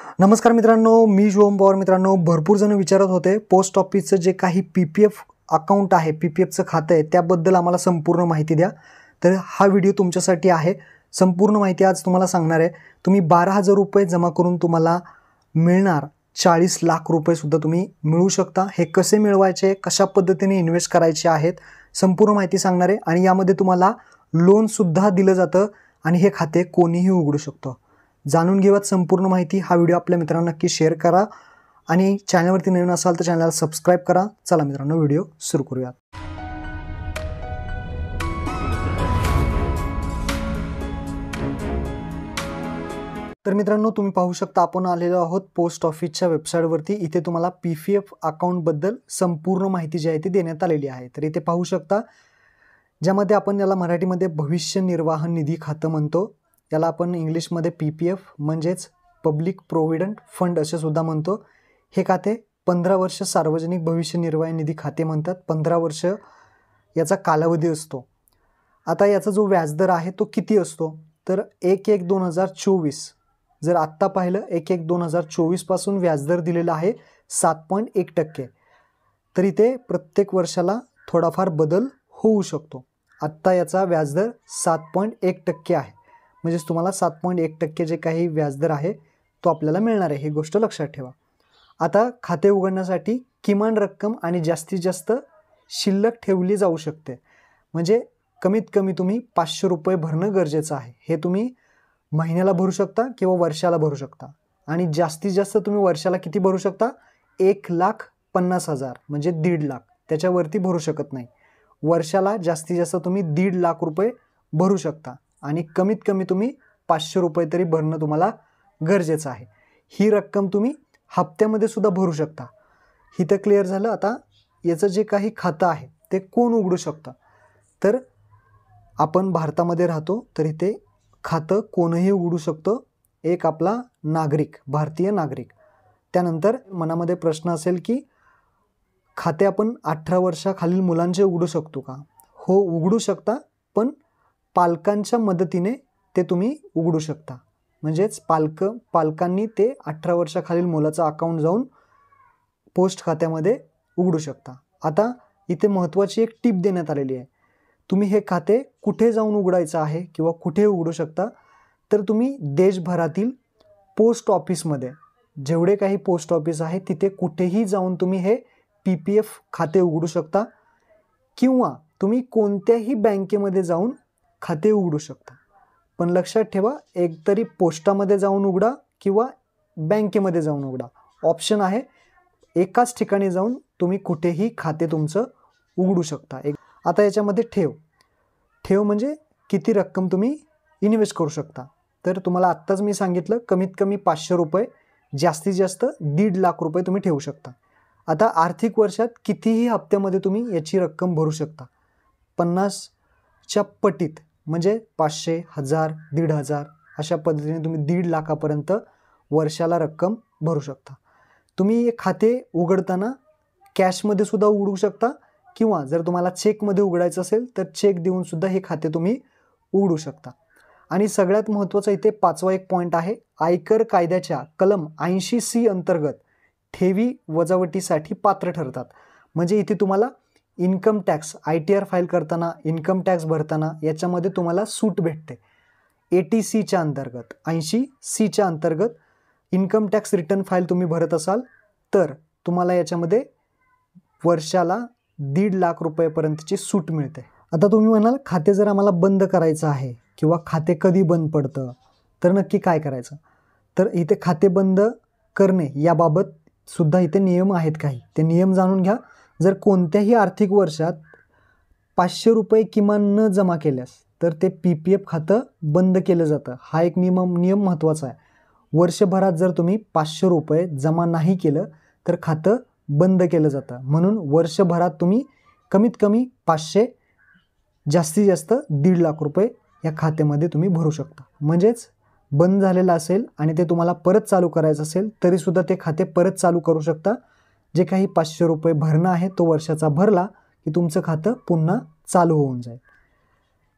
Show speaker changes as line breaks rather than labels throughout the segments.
नमस्कार मित्रांनो, मी शुभम पवार. मित्रांनो, भरपूर जण विचारत होते पोस्ट ऑफिसचं जे काही PPF अकाउंट आहे, PPFचं खातं आहे, त्याबद्दल आम्हाला संपूर्ण माहिती द्या. तर हा व्हिडिओ तुमच्यासाठी आहे. संपूर्ण माहिती आज तुम्हाला सांगणार आहे. तुम्ही 12,000 रुपये जमा करून तुम्हाला मिळणार 40 लाख रुपये सुद्धा तुम्ही मिळवू शकता. हे कसे मिळवायचे, कशा पद्धतीने इन्व्हेस्ट करायचे आहेत, संपूर्ण माहिती सांगणार आहे. आणि यामध्ये तुम्हाला लोनसुद्धा दिलं जातं आणि हे खाते कोणीही उघडू शकतो. जाणून घेऊयात संपूर्ण माहिती. हा व्हिडिओ आपल्या मित्रांना नक्की शेअर करा आणि चॅनलवरती नवीन असाल तर चॅनलला सबस्क्राईब करा. चला मित्रांनो, व्हिडिओ सुरू करूयात. तर मित्रांनो, तुम्ही पाहू शकता आपण आलेलो आहोत पोस्ट ऑफिसच्या वेबसाईटवरती. इथे तुम्हाला PPF अकाउंटबद्दल संपूर्ण माहिती जी आहे ती देण्यात आलेली आहे. तर इथे पाहू शकता, ज्यामध्ये आपण याला मराठीमध्ये भविष्य निर्वाह निधी खातं म्हणतो. याला आपण इंग्लिशमध्ये PPF म्हणजेच पब्लिक प्रोव्हिडंट फंड असे सुद्धा म्हणतो. हे खाते 15 वर्ष सार्वजनिक भविष्य निर्वाह निधी खाते म्हणतात. 15 वर्ष याचा कालावधी असतो. आता याचा जो व्याजदर आहे तो किती असतो, तर 1/1/2024 जर आत्ता पाहिलं 1/1/2024 पासून व्याजदर दिलेला आहे 7.1%. तर इथे प्रत्येक वर्षाला थोडाफार बदल होऊ शकतो. आत्ता याचा व्याजदर 7.1% आहे. म्हणजेच तुम्हाला 7.1% जे काही व्याजदर आहे तो आपल्याला मिळणार आहे. ही गोष्ट लक्षात ठेवा. आता खाते उघडण्यासाठी किमान रक्कम आणि जास्तीत जास्त शिल्लक ठेवली जाऊ शकते. म्हणजे कमीत कमी तुम्ही 500 रुपये भरणं गरजेचं आहे. हे तुम्ही महिन्याला भरू शकता किंवा वर्षाला भरू शकता. आणि जास्तीत जास्त तुम्ही वर्षाला किती भरू शकता, 1,50,000 म्हणजे 1.5 लाख. त्याच्यावरती भरू शकत नाही. वर्षाला जास्तीत जास्त तुम्ही 1.5 लाख रुपये भरू शकता आणि कमीत कमी तुम्ही 500 रुपये तरी भरणं तुम्हाला गरजेचं आहे. ही रक्कम तुम्ही हप्त्यामध्ये सुद्धा भरू शकता. ही तर क्लिअर झालं. आता याचं जे काही खातं आहे ते कोण उघडू शकतं, तर आपण भारतामध्ये राहतो तर इथे खातं कोणही उघडू शकतो. एक आपला नागरिक, भारतीय नागरिक. त्यानंतर मनामध्ये प्रश्न असेल की खाते आपण 18 वर्षाखालील मुलांचे उघडू शकतो का? हो, उघडू शकता, पण पालकांच्या मदतीने ते तुम्ही उघडू शकता. म्हणजेच पालकांनी ते 18 वर्षाखालील मुलाचं अकाउंट जाऊन पोस्ट खात्यामध्ये उघडू शकता. आता इथे महत्त्वाची एक टीप देण्यात आलेली आहे. तुम्ही हे खाते कुठे जाऊन उघडायचं आहे किंवा कुठे उघडू शकता, तर तुम्ही देशभरातील पोस्ट ऑफिसमध्ये जेवढे काही पोस्ट ऑफिस आहे तिथे कुठेही जाऊन तुम्ही हे PPF खाते उघडू शकता किंवा तुम्ही कोणत्याही बँकेमध्ये जाऊन खाते उघडू शकता. पण लक्षात ठेवा, एकतरी पोस्टामध्ये जाऊन उघडा किंवा बँकेमध्ये जाऊन उघडा. ऑप्शन आहे. एकाच ठिकाणी जाऊन तुम्ही कुठेही खाते तुमचं उघडू शकता. आता याच्यामध्ये ठेव म्हणजे किती रक्कम तुम्ही इन्व्हेस्ट करू शकता. तर तुम्हाला आत्ताच मी सांगितलं, कमीत कमी 500 रुपये, जास्तीत जास्त 1.5 लाख रुपये तुम्ही ठेवू शकता. आता आर्थिक वर्षात कितीही हप्त्यामध्ये तुम्ही याची रक्कम भरू शकता. 50च्या पटीत म्हणजे 500, 1000, 1,500 अशा पद्धतीने तुम्ही 1.5 लाखापर्यंत वर्षाला रक्कम भरू शकता. तुम्ही हे खाते उघडताना कॅशमध्ये सुद्धा उघडू शकता किंवा जर तुम्हाला चेकमध्ये उघडायचं असेल तर चेक देऊन सुद्धा हे खाते तुम्ही उघडू शकता. आणि सगळ्यात महत्त्वाचा इथे 5वा एक पॉईंट आहे. आयकर कायद्याच्या कलम 80C अंतर्गत ठेवी वजावटीसाठी पात्र ठरतात. म्हणजे इथे तुम्हाला इन्कम टॅक्स ITR फाईल करताना, इन्कम टॅक्स भरताना याच्यामध्ये तुम्हाला सूट भेटते. 80Cच्या अंतर्गत, 80C अंतर्गत इन्कम टॅक्स रिटर्न फाईल तुम्ही भरत असाल तर तुम्हाला याच्यामध्ये वर्षाला 1.5 लाख रुपयेपर्यंतची सूट मिळते. आता तुम्ही म्हणाल, खाते जर आम्हाला बंद करायचं आहे किंवा खाते कधी बंद पडतं तर नक्की काय करायचं, तर इथे खाते बंद करणे याबाबत सुद्धा इथे नियम आहेत काही. ते नियम जाणून घ्या. जर कोणत्याही आर्थिक वर्षात 500 रुपये किमान न जमा केल्यास तर ते PPF खातं बंद केलं जातं. हा एक नियम महत्त्वाचा आहे. वर्षभरात जर तुम्ही 500 रुपये जमा नाही केलं तर खातं बंद केलं जातं. म्हणून वर्षभरात तुम्ही कमीत कमी 500, जास्तीत जास्त 1.5 लाख रुपये या खात्यामध्ये तुम्ही भरू शकता. म्हणजेच बंद झालेलं असेल आणि ते तुम्हाला परत चालू करायचं असेल तरीसुद्धा ते खाते परत चालू करू शकता. जे काही 500 रुपये भरणं आहे तो वर्षाचा भरला की तुमचं खातं पुन्हा चालू होऊन जाईल.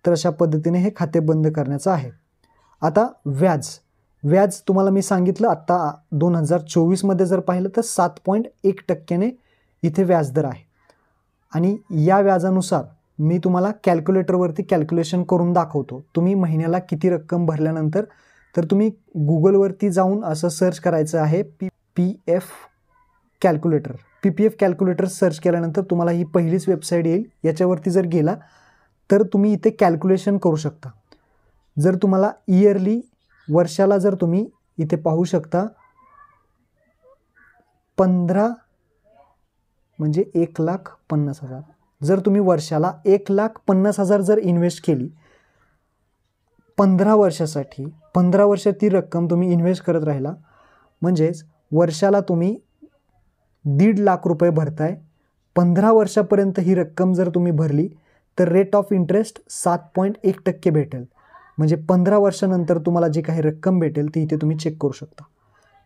तर अशा पद्धतीने हे खाते बंद करण्याचं आहे. आता व्याज तुम्हाला मी सांगितलं आत्ता 2024मध्ये जर पाहिलं तर 7.1% इथे व्याजदर आहे. आणि या व्याजानुसार मी तुम्हाला कॅल्क्युलेटरवरती कॅल्क्युलेशन करून दाखवतो. तुम्ही महिन्याला किती रक्कम भरल्यानंतर, तर तुम्ही गुगलवरती जाऊन असं सर्च करायचं आहे PPF calculator. PPF calculator search केल्यानंतर तुम्हाला ही पहिलीच वेबसाईट येईल. याच्यावरती जर गेला तर तुम्ही इथे कॅल्क्युलेशन करू शकता. जर तुम्हाला इयरली, वर्षाला जर तुम्ही इथे पाहू शकता 15 म्हणजे 1,50,000. जर तुम्ही वर्षाला 1,50,000 जर इन्व्हेस्ट केली 15 वर्षासाठी, 15 वर्ष ती रक्कम तुम्ही इन्व्हेस्ट करत राहिला, म्हणजेच वर्षाला तुम्ही 1.5 लाख रुपये भरताय. 15 वर्षापर्यंत ही रक्कम जर तुम्ही भरली तर रेट ऑफ इंटरेस्ट 7.1% भेटेल. म्हणजे 15 वर्षानंतर तुम्हाला जी काही रक्कम भेटेल ती इथे तुम्ही चेक करू शकता.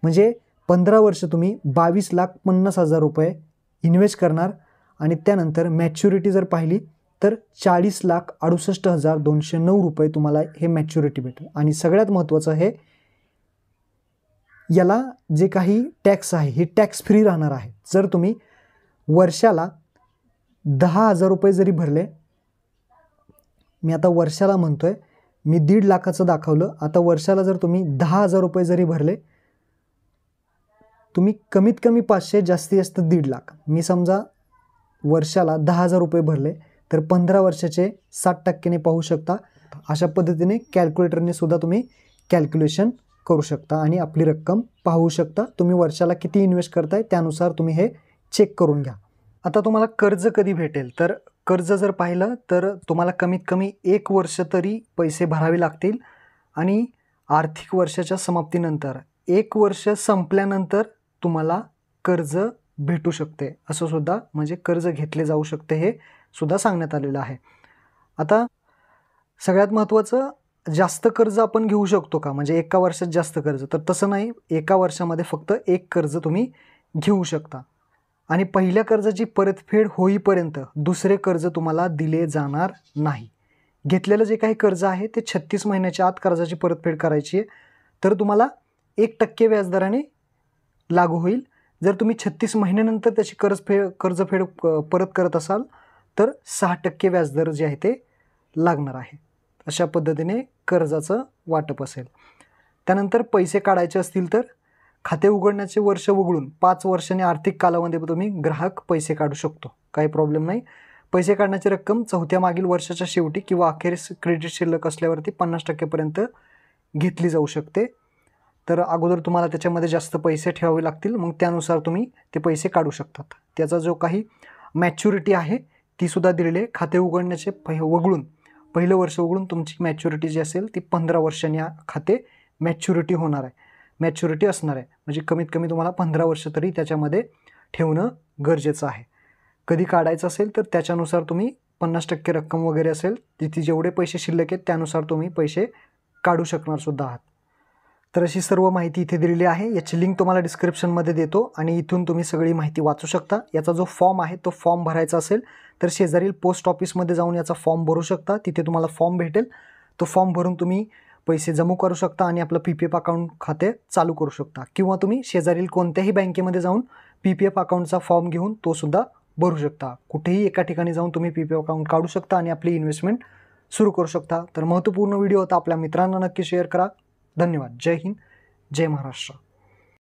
म्हणजे 15 वर्ष तुम्ही 22,50,000 रुपये इन्व्हेस्ट करणार आणि त्यानंतर मॅच्युरिटी जर पाहिली तर 40,68,209 रुपये तुम्हाला हे मॅच्युरिटी भेटेल. आणि सगळ्यात महत्त्वाचं हे, याला जे काही टॅक्स आहे हे टॅक्स फ्री राहणार आहे. जर तुम्ही वर्षाला 10,000 रुपये जरी भरले, मी आता वर्षाला म्हणतोय, मी 1.5 लाखाचं दाखवलं, आता वर्षाला जर तुम्ही 10,000 रुपये जरी भरले, तुम्ही कमीत कमी 500, जास्तीत जास्त 1.5 लाख, मी समजा वर्षाला 10,000 रुपये भरले तर 15 वर्षाचे 7%ने पाहू शकता. अशा पद्धतीने कॅल्क्युलेटरने सुद्धा तुम्ही कॅल्क्युलेशन करू शकता आणि आपली रक्कम पाहू शकता. तुम्ही वर्षाला किती इन्व्हेस्ट करताय त्यानुसार तुम्ही हे चेक करून घ्या. आता तुम्हाला कर्ज कधी भेटेल, तर कर्ज जर पाहिलं तर तुम्हाला कमीत कमी 1 वर्ष तरी पैसे भरावे लागतील. आणि आर्थिक वर्षाच्या समाप्तीनंतर 1 वर्ष संपल्यानंतर तुम्हाला कर्ज भेटू शकते, असं सुद्धा, म्हणजे कर्ज घेतले जाऊ शकते हे सुद्धा सांगण्यात आलेलं आहे. आता सगळ्यात महत्त्वाचं, जास्त कर्ज आपण घेऊ शकतो का, म्हणजे एका वर्षात जास्त कर्ज, तर तसं नाही. एका वर्षामध्ये फक्त 1 कर्ज तुम्ही घेऊ शकता आणि पहिल्या कर्जाची परतफेड होईपर्यंत दुसरे कर्ज तुम्हाला दिले जाणार नाही. घेतलेलं जे काही कर्ज आहे ते 36 महिन्याच्या आत कर्जाची परतफेड करायची आहे, तर तुम्हाला 1% व्याजदराने लागू होईल. जर तुम्ही 36 महिन्यानंतर त्याची कर्जफेड परत करत असाल तर 6% व्याजदर जे आहे ते लागणार आहे. अशा पद्धतीने कर्जाचं वाटप असेल. त्यानंतर पैसे काढायचे असतील तर खाते उघडण्याचे वर्ष वगळून 5 वर्षांनी आर्थिक कालावधीमध्ये तुम्ही ग्राहक पैसे काढू शकतो, काही प्रॉब्लेम नाही. पैसे काढण्याची रक्कम चौथ्या मागील वर्षाच्या शेवटी किंवा अखेरीस क्रेडिट शिल्लक असल्यावरती 50% पर्यंत घेतली जाऊ शकते. तर अगोदर तुम्हाला त्याच्यामध्ये जास्त पैसे ठेवावे लागतील, मग त्यानुसार तुम्ही ते पैसे काढू शकतात. त्याचा जो काही मॅच्युरिटी आहे ती सुद्धा दिलेली आहे. खाते उघडण्याचे पहिलं वर्ष वगळून तुमची मॅच्युरिटी जी असेल ती 15 वर्षांनी खाते मॅच्युरिटी होणार आहे, मॅच्युरिटी असणार आहे. म्हणजे कमीत कमी तुम्हाला 15 वर्ष तरी त्याच्यामध्ये ठेवणं गरजेचं आहे. कधी काढायचं असेल तर त्याच्यानुसार तुम्ही 50% रक्कम वगैरे असेल, तिथे जेवढे पैसे शिल्लक आहेत त्यानुसार तुम्ही पैसे काढू शकणार सुद्धा आहात. तर अशी सर्व माहिती इथे दिलेली आहे. याची लिंक तुम्हाला डिस्क्रिप्शनमध्ये देतो आणि इथून तुम्ही सगळी माहिती वाचू शकता. याचा जो फॉर्म आहे तो फॉर्म भरायचा असेल तर शेजारील पोस्ट ऑफिसमध्ये जाऊन याचा फॉर्म भरू शकता. तिथे तुम्हाला फॉर्म भेटेल. तो फॉर्म भरून तुम्ही पैसे जमा करू शकता आणि आपलं PPF अकाउंट खाते चालू करू शकता. किंवा तुम्ही शेजारील कोणत्याही बँकेमध्ये जाऊन PPF अकाउंटचा फॉर्म घेऊन तो सुद्धा भरू शकता. कुठेही एका ठिकाणी जाऊन तुम्ही PPF अकाउंट काढू शकता आणि आपली इन्व्हेस्टमेंट सुरू करू शकता. तर महत्त्वपूर्ण व्हिडिओ होता. आपल्या मित्रांना नक्की शेअर करा. धन्यवाद. जय हिंद, जय महाराष्ट्र.